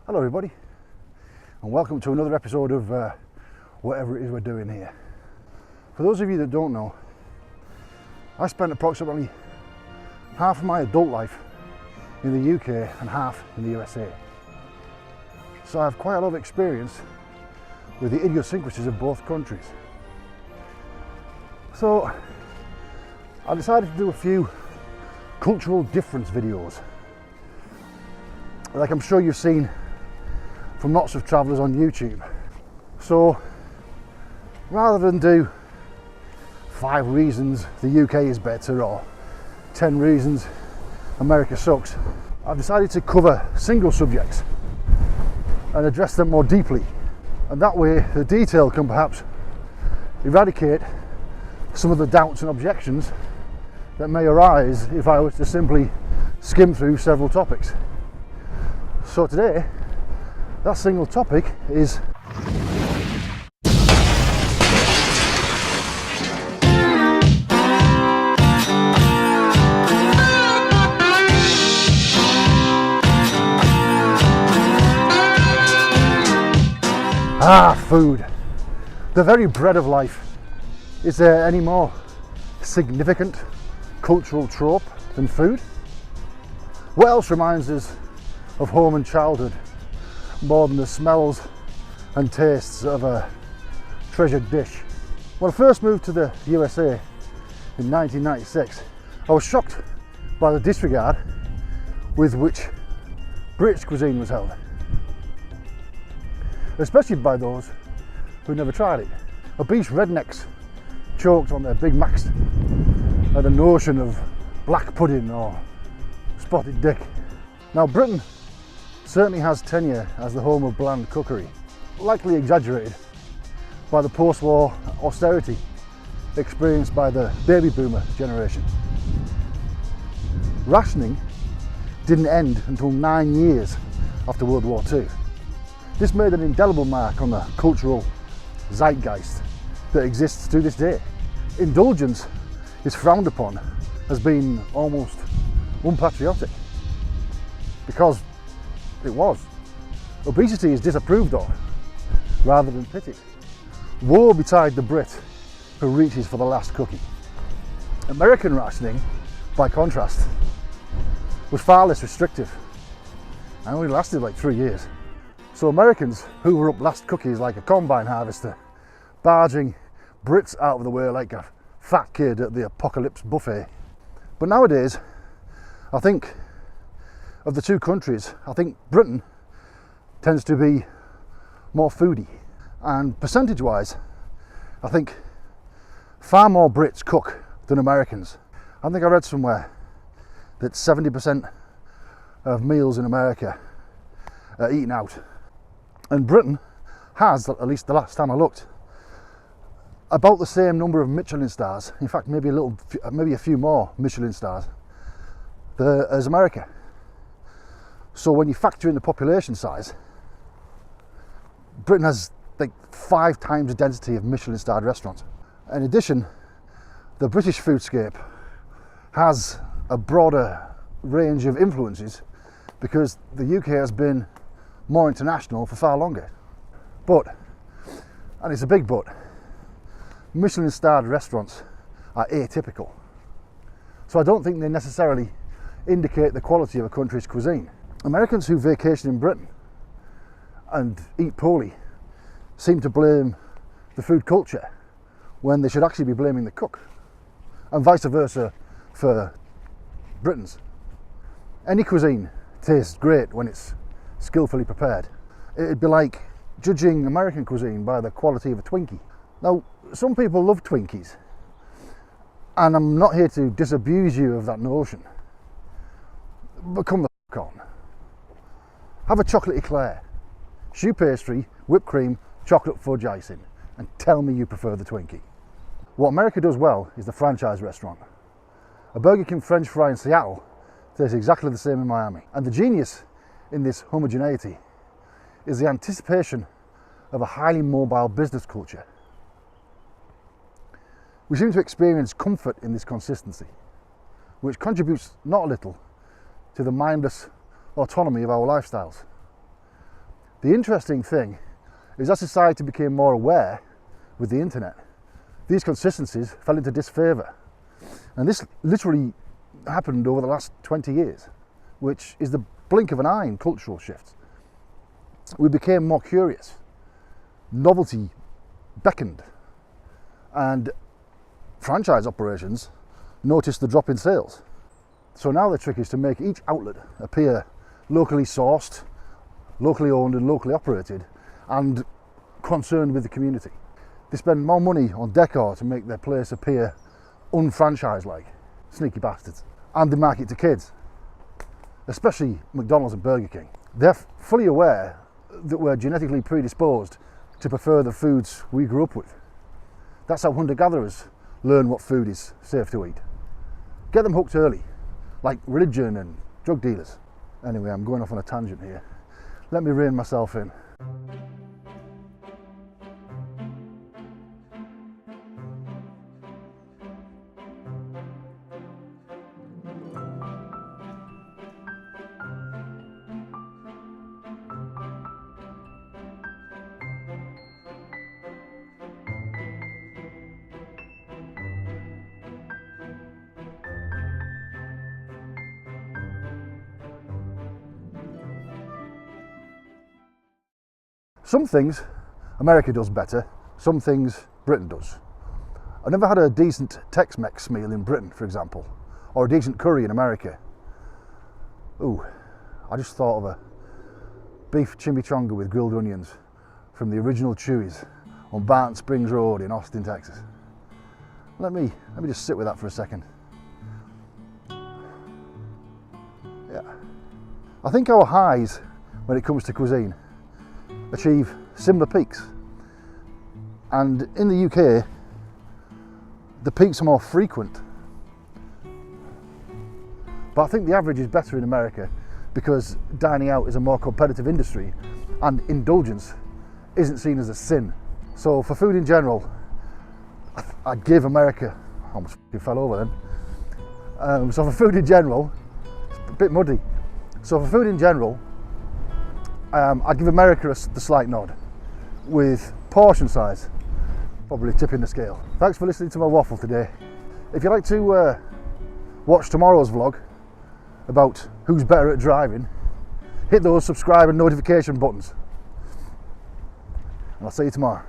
Hello everybody, and welcome to another episode of whatever it is we're doing here. For those of you that don't know, I spent approximately half of my adult life in the UK and half in the USA. So I have quite a lot of experience with the idiosyncrasies of both countries. So I decided to do a few cultural difference videos, like I'm sure you've seen from lots of travellers on YouTube. So rather than do 5 reasons the UK is better or 10 reasons America sucks, I've decided to cover single subjects and address them more deeply, and that way the detail can perhaps eradicate some of the doubts and objections that may arise if I was to simply skim through several topics. So today, that single topic is food. The very bread of life. Is there any more significant cultural trope than food? What else reminds us of home and childhood more than the smells and tastes of a treasured dish? When I first moved to the USA in 1996, I was shocked by the disregard with which British cuisine was held, especially by those who never tried it. Obese rednecks choked on their Big Macs at the notion of black pudding or spotted dick. Now, Britain certainly has tenure as the home of bland cookery, likely exaggerated by the post-war austerity experienced by the baby boomer generation. Rationing didn't end until 9 years after World War II. This made an indelible mark on the cultural zeitgeist that exists to this day. Indulgence is frowned upon as being almost unpatriotic, because it was. Obesity is disapproved of rather than pitied. Woe betide the Brit who reaches for the last cookie. American rationing, by contrast, was far less restrictive and only lasted like 3 years. So Americans hoover up last cookies like a combine harvester, barging Brits out of the way like a fat kid at the apocalypse buffet. But nowadays, I think of the two countries, I think Britain tends to be more foodie, and percentage-wise, I think far more Brits cook than Americans. I think I read somewhere that 70% of meals in America are eaten out, and Britain has, at least the last time I looked, about the same number of Michelin stars. In fact, maybe a few more Michelin stars as America. So when you factor in the population size, Britain has like 5 times the density of Michelin-starred restaurants. In addition, the British foodscape has a broader range of influences because the UK has been more international for far longer. But, and it's a big but, Michelin-starred restaurants are atypical. So I don't think they necessarily indicate the quality of a country's cuisine. Americans who vacation in Britain and eat poorly seem to blame the food culture when they should actually be blaming the cook, and vice versa for Britons. Any cuisine tastes great when it's skillfully prepared. It'd be like judging American cuisine by the quality of a Twinkie. Now, some people love Twinkies, and I'm not here to disabuse you of that notion, but come the f*** on. Have a chocolate eclair, choux pastry, whipped cream, chocolate fudge icing, and tell me you prefer the Twinkie. What America does well is the franchise restaurant. A Burger King French fry in Seattle tastes exactly the same in Miami. And the genius in this homogeneity is the anticipation of a highly mobile business culture. We seem to experience comfort in this consistency, which contributes not a little to the mindless autonomy of our lifestyles. The interesting thing is as society became more aware with the internet, these consistencies fell into disfavour. And this literally happened over the last 20 years, which is the blink of an eye in cultural shifts. We became more curious. Novelty beckoned. And franchise operations noticed the drop in sales. So now the trick is to make each outlet appear locally sourced, locally owned and locally operated, and concerned with the community. They spend more money on decor to make their place appear unfranchise-like. Sneaky bastards. And they market to kids, especially McDonald's and Burger King. They're fully aware that we're genetically predisposed to prefer the foods we grew up with. That's how hunter-gatherers learn what food is safe to eat. Get them hooked early, like religion and drug dealers. Anyway, I'm going off on a tangent here. Let me rein myself in. Some things America does better, some things Britain does. I've never had a decent Tex-Mex meal in Britain, for example, or a decent curry in America. Ooh, I just thought of a beef chimichanga with grilled onions from the original Chewy's on Barton Springs Road in Austin, Texas. Let me just sit with that for a second. Yeah. I think our highs when it comes to cuisine achieve similar peaks, and in the UK the peaks are more frequent, but I think the average is better in America because dining out is a more competitive industry and indulgence isn't seen as a sin. So for food in general, I'd give America, I almost fell over then, so for food in general, it's a bit muddy, so for food in general I'd give America the slight nod, with portion size probably tipping the scale. Thanks for listening to my waffle today. If you'd like to watch tomorrow's vlog about who's better at driving, hit those subscribe and notification buttons. And I'll see you tomorrow.